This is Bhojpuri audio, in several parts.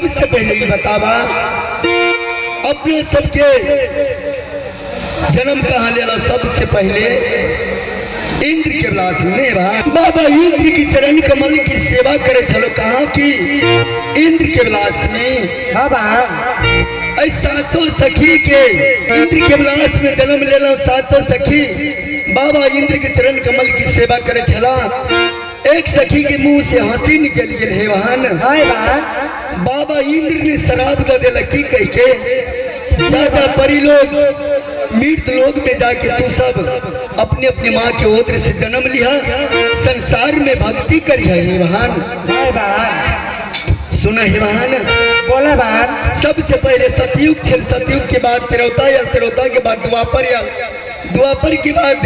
सबसे पहले ही बतावा अपने सबके जन्म कहाँ लेला। सबसे पहले इंद्र के विलास में बाबा इंद्र की चरण कमल की सेवा करे चलो। कहाँ की? इंद्र के विलास में। सातों सखी के इंद्र के विलास में जन्म ले लो। सातों सखी बाबा इंद्र के चरण कमल की सेवा करे चला। एक सखी के मुंह से हंसी निकल गई है वहान। बाबा इंद्र ने शराब दे दिला की कह के ज्यादा परी लोग मृत लोग में जाके तू सब अपने अपने माँ के ओत्र से जन्म लिया, संसार में भक्ति करी है वहान। सुना है वहान? बोला बहन। सबसे पहले सतयुग छल, सतयुग के बाद त्रेता आयल, त्रेता के बाद द्वापर आयल, द्वापर के बाद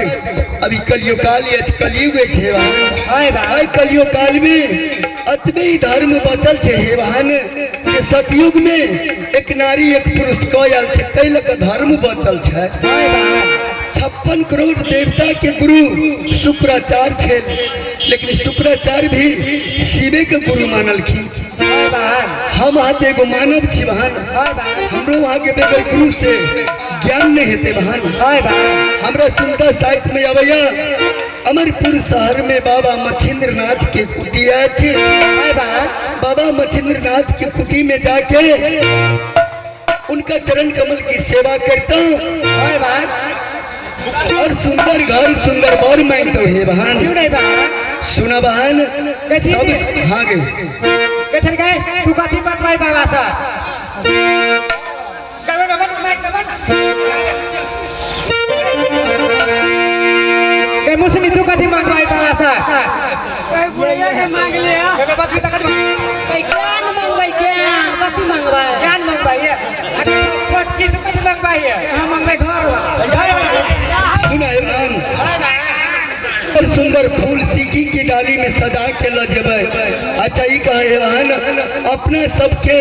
अभी कलियुग काल कलयुग है वहान। कलियुग काल में अतबे ही धर्म बचल है वहान। सतयुग में एक नारी एक पुरुष कयल है, तै लक धर्म बचल है। 56 करोड़ देवता के गुरु शुक्राचार्य छे, लेकिन शुक्राचार्य भी शिवे के गुरु मानलखिन। हम आते एगो मानव छी बहन, हमरो वहाँ के बगैर गुरु से ज्ञान नहीं हेते बहन। हमरा सुनता साहित्य में अवैया अमरपुर शहर में बाबा मच्छिंद्र नाथ के कुटिया है। बाबा मच्छिंद्र नाथ की कुटी में जाके उनका चरण कमल की सेवा करता हूँ और सुंदर घर सुंदर बर मांगते हुए बहन। सुना बहन सब हाँ गए तू काफी बात भाई बाबा सा मुझसे तू काफी मांग भाई बाबा सा बुढ़िया के मांग लिया बात की तक भाई ज्ञान मांग भाई ज्ञान काफी मांग भाई ज्ञान मांग भाई कोट की तू काफी मांग भाई हम मांग भाई घर। सुना है बहन और सुंदर फूल सीकी की डाली में सजा के लजेबे। अच्छा ये कहे बहन अपना सबके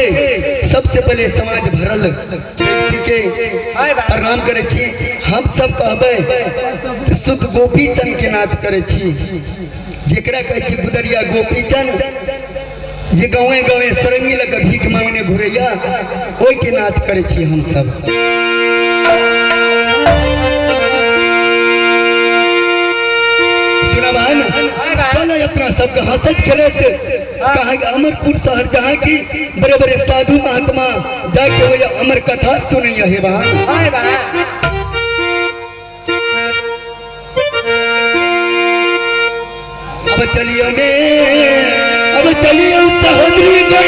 सबसे पहले समाज भरल व्यक्ति के प्रणाम करे छी। हम सब कहबे शुद्ध गोपी चंद के नाच करे छी, जेकरा कहे छी गुदरिया गोपी चंद, जे गाँवे गाँवे सरंगी लग भीख मांगने घुरैया ओई के नाच करे छी हम सब। चलो अपना सबके हंसत खेलत कहा अमरपुर शहर जहाँ की बड़े बड़े साधु महात्मा जाके वो अमर कथा सुने है वहां। अब चलिए उस सहोदरी को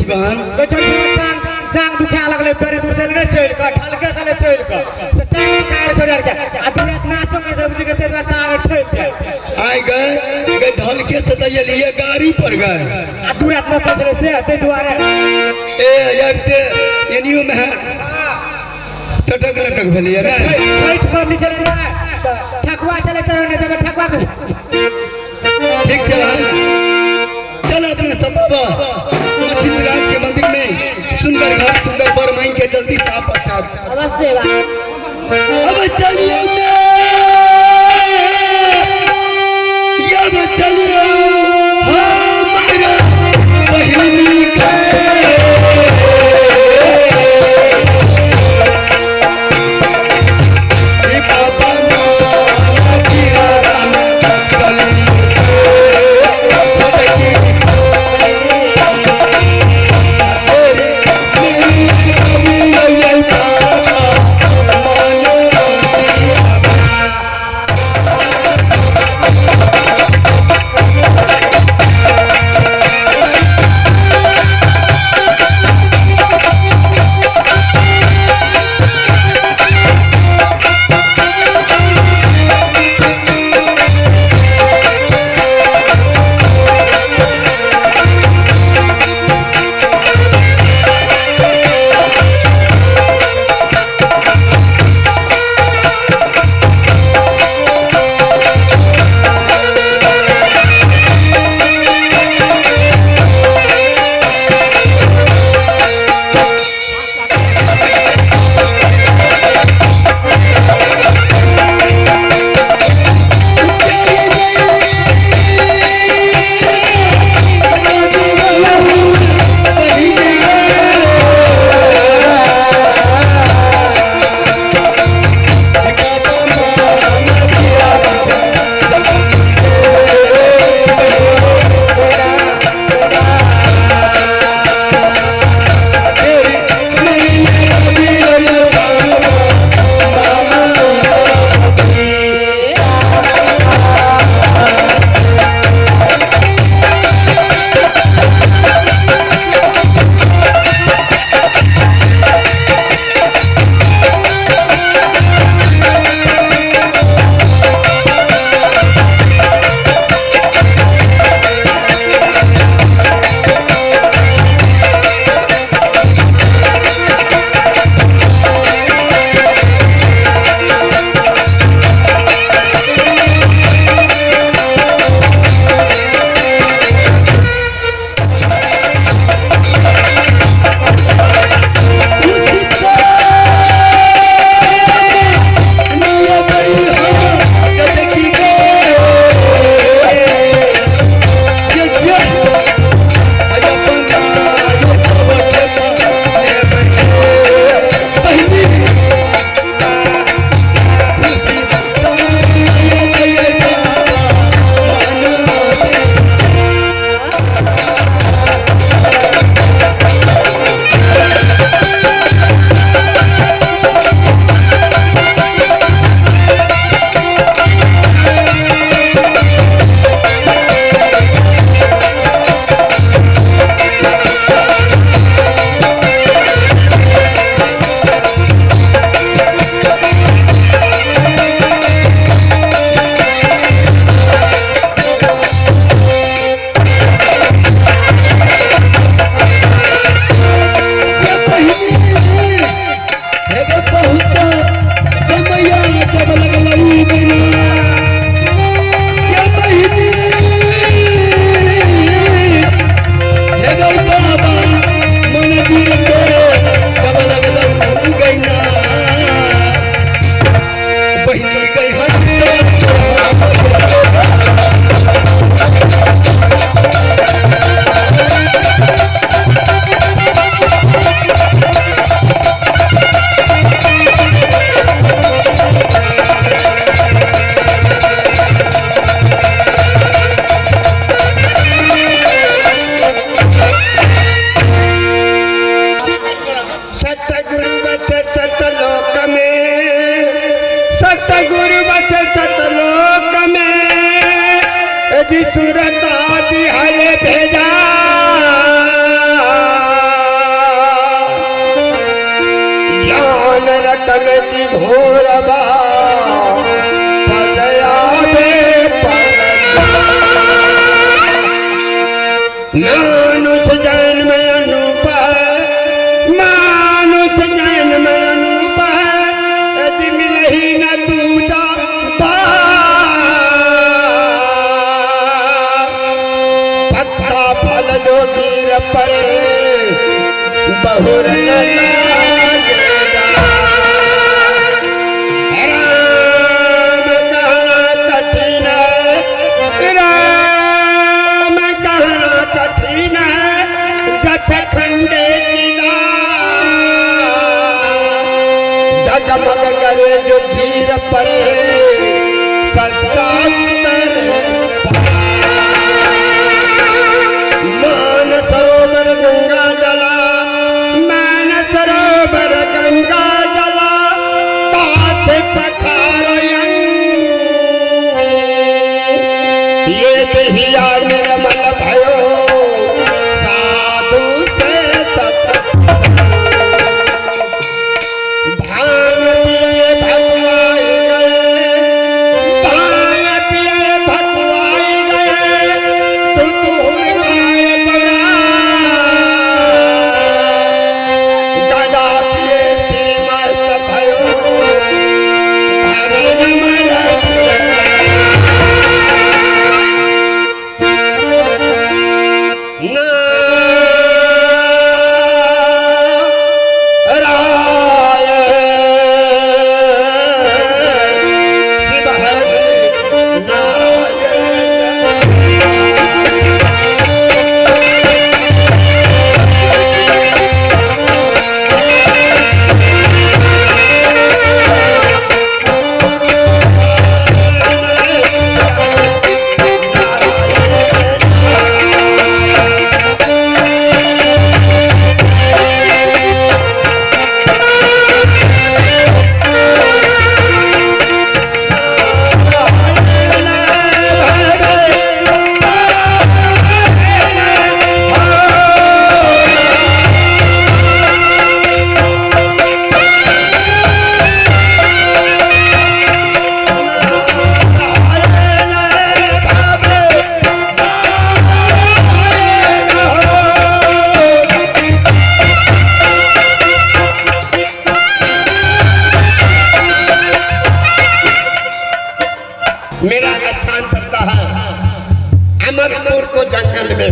बहन तो चल जांग दुखा लगले पेरे दूर से ने चल का ढलके से चल का से टाइम काहे छोड़ के आ तू रात नाचो के सब के तेरा टांग ठेल के आए गए ढलके से तो ये लिए गाड़ी पर गए आ तू रात नाचो से ते दुआरे ए यार ते एनियो में है चटक लटक भेलिए ना साइड पर नीचे ना ठकुआ चले चलो ने जब ठकुआ के ठीक चला चल अपने सपावा चिंतराज के मंदिर में सुंदर घर सुंदर बरमाई के जल्दी साफ अवश्य अब चलिए अब चलिए हमारा बहिनी का सूरत आदि हरे भेजा ध्यान रटन की घोरबा पलया दे मानुष जन्म अनूप मानुष जन्म अनूप यदि मिलही न दूजा पक्का फल जो गिर पड़े बहुर न लागेगा। राम कहना कठिन है राम कहना कठिन है जस खंडे किला डगमग करे जो गिर पड़े सच्चा मान सरोवर गंगा जला मान सरोवर गंगा जला ताथ पखारयं ये दहिया निर्मल भयो साधु से सत भांग पिए भगवाई गए गदा पिए श्रीमत भयो मेरा स्थान पड़ता है अमरपुर को जंगल में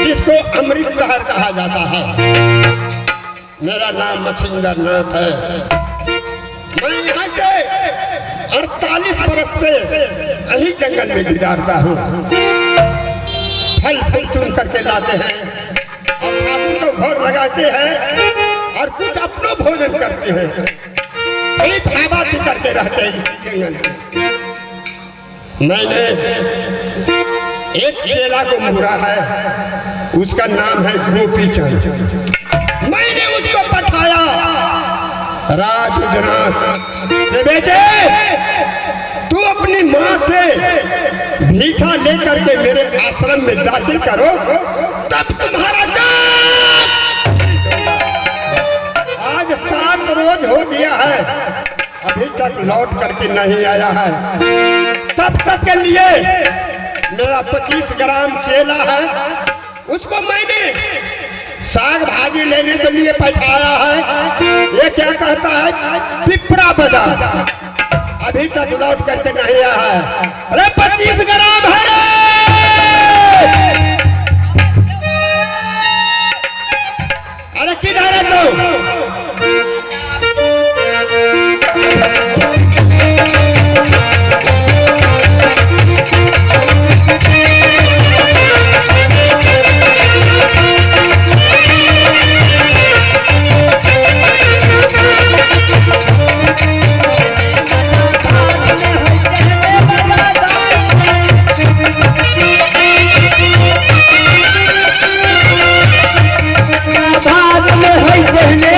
जिसको अमृत शहर कहा जाता है। मेरा नाम मछिंदर नाथ है। मैं यहाँ से 48 बरस से यही जंगल में गुजारता हूँ। फल फूल चुन करके लाते हैं और ठाकुर को भोग लगाते हैं और कुछ अपना भोजन करते हैं। एक हवा पी करके रहते हैं इस जंगल में। मैंने एक चेला को मुरा है, उसका नाम है गोपी चंद। मैंने उसको पठाया राजनाथ के बेटे तू अपनी माँ से भीछा लेकर के मेरे आश्रम में दाखिल करो तब तुम्हारा जान। आज 7 रोज हो गया है अभी तक लौट करके नहीं आया है। तब तक के लिए मेरा 25 ग्राम चेला है, उसको मैंने साग भाजी लेने के लिए पठाया है। ये क्या कहता है पिपरा बदा अभी तक लौट करके नहीं आया है। अरे 25 ग्राम है रे। अरे किधर है तू? भाग में है कहने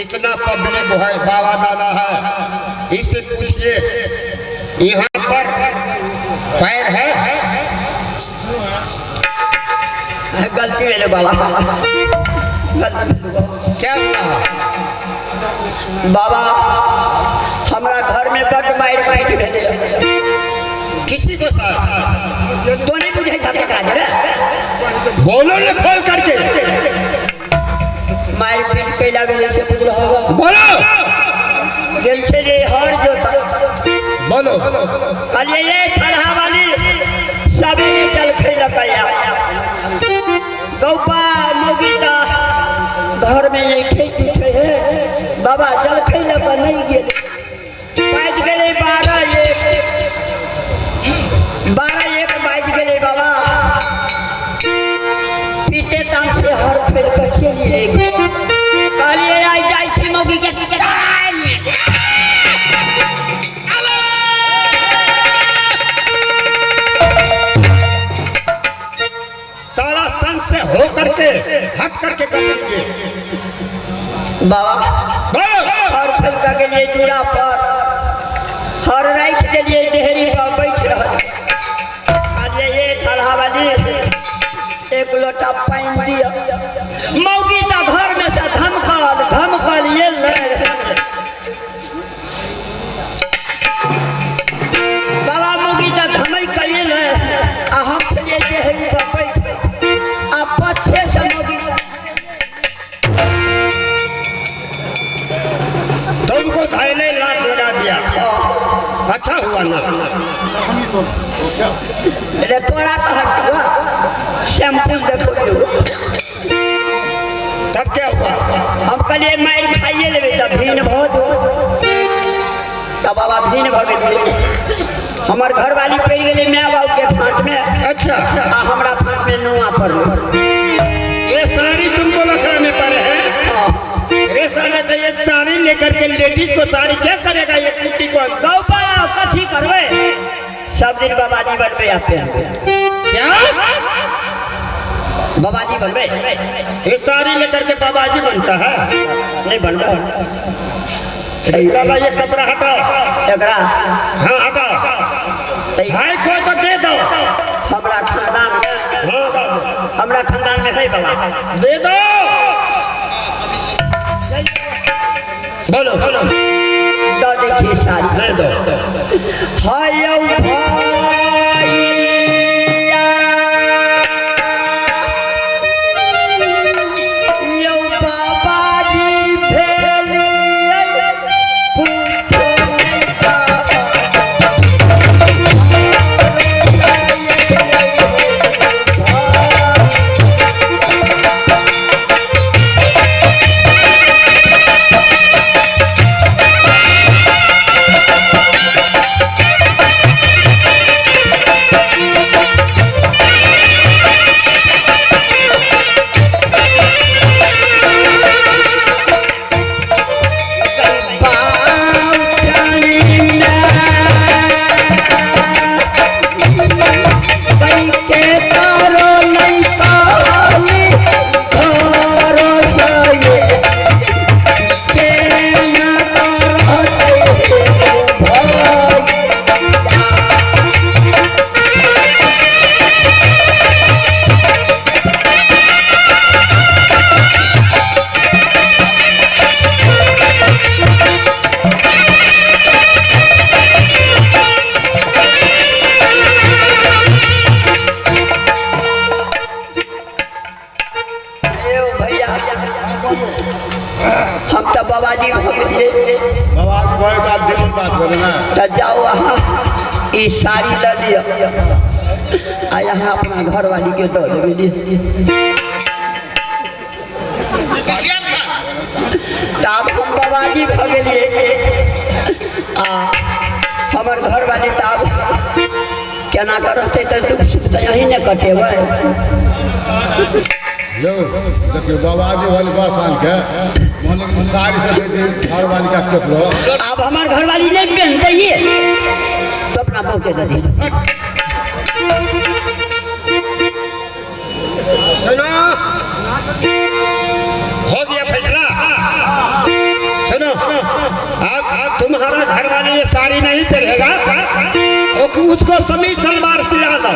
इतना पब्लिक है, बाबा दादा है, इससे पूछिए यहाँ पर पैर है? गलती मेरे बाबा, क्या हुआ बाबा हमारा घर में बड़ मार पीट भेले। किसी को सर तो नहीं बुझे जाते राजा बोलो न खोल करके, मार पीट कैला भेले से बुझ होगा। बोलो गेल से रे हर जोता, बोलो कहलिए ये ठलहा वाली सबे जल खैला कया गौपा मोगीता घर में ये खेत उठे है बाबा, जल खैला पर नहीं गेल। बाज गेले 12-1 बाज गेले बाबा, पीते ताम से हर फेर के चलिए कहलिए आई जाई छी मोगी के सारा संग से हो करके हट करके कर दीजिए बाबा। हर फलका के लिए दूरा पर हर रात के लिए देहरी पर बैठ रहा। ये ठलहा वाली एक लोटा पानी दिया, मौगी तो घर में से धमकल ये ले बाबा, मौगी तो धमक कर ये ले आ हम चलिए देहरी पर बैठ आ पछे से मौगी तुमको धाइले लात लगा दिया, अच्छा हुआ ना। अरे तोरा कहत हुआ शैम्पू देखो तब क्या हुआ? हम कहलिए मार खाइए लेबे तब भीन बहुत तब बाबा भीन भर गेल। हमार घर वाली पड़ गेले मैं बाबू के फांट में, अच्छा आ हमरा फांट में नुआ पर ये सारी तुमको लखड़ा में पड़े हैं? अरे साले तो ये साड़ी लेकर के लेडीज को साड़ी क्या करेगा ये कुटी को? गौपा कथी करबे, सब दिन बाबाजी बनबे आते हैं। क्या बाबाजी बनबे? ये साड़ी लेकर के बाबाजी बनता है? नहीं बनबे। साला ये कपड़ा हटाओ, एकरा हाँ हटाओ, हाय को तो दे दो। हमरा खानदान में, हाँ हमरा खानदान में है बाबा, दे दो। बोलो बोलो दो देखिए सारी दे दो। हाय हम तो बाबाजी भगलिए बाबाजी भाई का डेमन बात बोले ना तो जाओ वहाँ ये साड़ी ले लिया आ यहाँ अपना घर वाली के दो देवे तब हम बाबाजी भगलिए आ हमार घर वाली तब केना करते तो दुख सुख तो यही न कटेबै यो देखियो बाबाजी वाली बात सान के माने कि साड़ी से दे घर वाली का कपड़ो अब हमार घर वाली नहीं पहनते ये तो अपना बहू के दे दी सुनो हो गया फैसला आप तुम्हारा घर वाले ये साड़ी नहीं पहनेगा, उसको समीज सलवार सिला दो।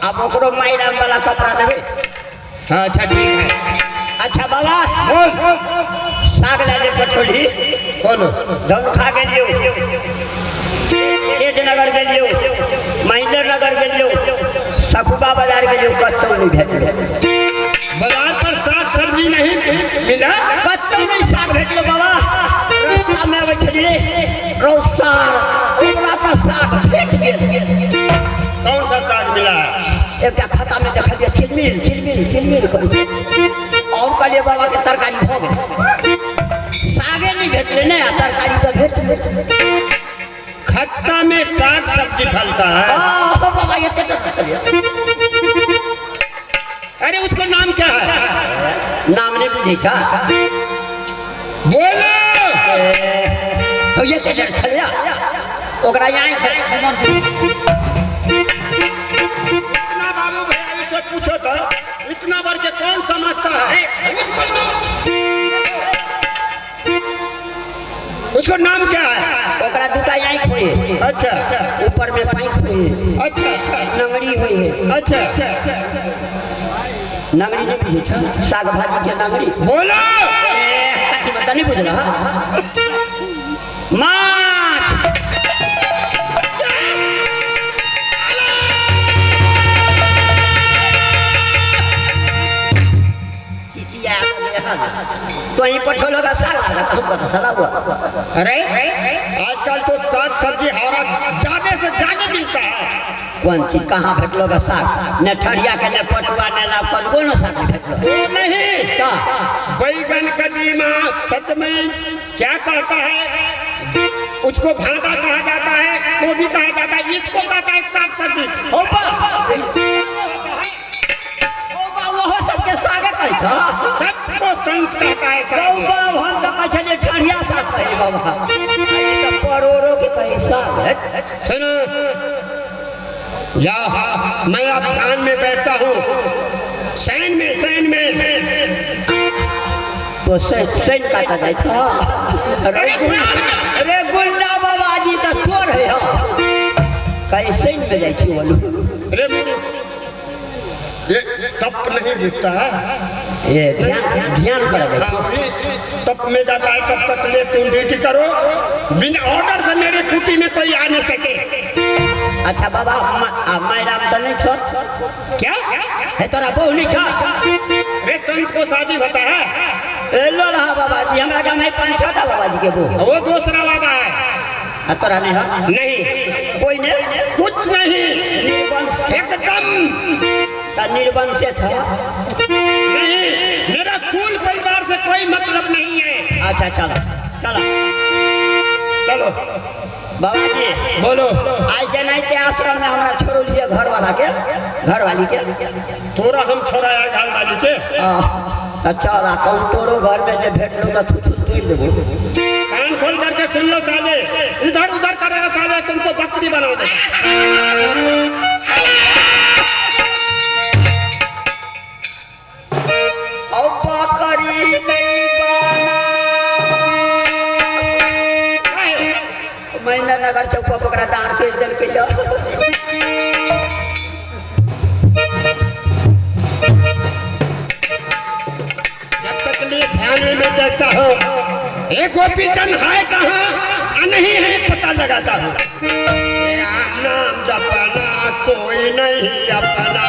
अब ओकरो मायराम वाला कपड़ा देवे। हाँ अच्छा ठीक है। अच्छा बाबा बोल साग लाले पठोली बोलो। धन खा गेलियो, एक नगर गेलियो, महेंद्र नगर गेलियो, सखुबा बाजार गेलियो, कत्तो नहीं भेटलो। बाजार पर साग सब्जी नहीं मिला, कत्तो नहीं साग भेटलो बाबा। रास्ता में आवे छलिए रौसार ओकरा का साग भेट गेल। कौन सा साग मिला? एक खाता में देखलिए चिलमिल चिलमिल चिलमिल करी, और कहलिए बाबा के तरकारी भो गए, सागे नहीं भेटले ने, तरकारी तो भेटले। खत्ता में साग सब्जी फलता है। बाबा ये तो चलिए। अरे उसको नाम क्या है? नाम नहीं पूछा बोलो। तो ये तो चलिए ओकरा यहाँ बाबू भैया इससे पूछो तो इतना बार के कौन समझता है? उसको नाम क्या है? ओकरा दूटा आँख हुई, अच्छा ऊपर में पाँख हुई, अच्छा नंगड़ी हुई है। अच्छा नंगड़ी नहीं पूछे साग भाजी के नंगड़ी। बोलो। काकी बता नहीं बुझला माछ। तो यहीं पठोलो का साग लगा हमको तो सदा हुआ। अरे आजकल तो साग सब्जी हरा ज्यादा से ज्यादा मिलता है। कौन चीज कहाँ भेटलो का साग? न ठड़िया के न पटुआ न लापन कोनो साग भेटलो। वो नहीं का बैगन कदीमा सतमई क्या कहता है, उसको भांटा कहा जाता है, गोभी कहा जाता है, इसको कहता है साग सब्जी। वो सबके साग कहता, सबको संत कहता है साग। हम तो कहते ठड़िया साग कहे बाबा, तो परोरो के कहे साग है। सुनो जा, मैं अब ध्यान में बैठता हूँ। सैन में तो सैन काटा जाए था। अरे गुंडा बाबा जी तो चोर है कहीं सैन में जाए छी बोलू। अरे ये तप नहीं बिकता है, ये ध्यान कर दे। तप में जाता है तब तक ले तुम ड्यूटी करो, बिना ऑर्डर से मेरे कुटी में कोई आ नहीं सके। अच्छा बाबा मायराम तो नहीं छो क्या है तोरा बहू नहीं छो? अरे संत को शादी होता है। लो रहा बाबा जी हमारा गाँव में 5-6 बाबा जी के बहू। वो दूसरा बाबा है। तोरा नहीं हो? नहीं कोई नहीं, कुछ नहीं, एकदम निर्वंश था। नहीं, मेरा कुल परिवार से कोई मतलब नहीं है। अच्छा चलो चलो चलो बाबा जी बोलो। आज जनाई के आश्रम में हमारा छोड़ लिए घर वाली के थोड़ा हम छोड़ा है घर वाली के। अच्छा कौन तोरो घर में जे भेट लो तो तोड़ देबो। कान खोल करके सुन लो साले, इधर उधर करेगा साले तुमको बकरी बना दे। महीना नगर चौक पर दान कर दिल के जब तक लिए ध्यान में मैं देखता हूँ एक गोपीचंद है कहाँ नहीं है पता लगाता हूँ। नाम जपना कोई नहीं अपना,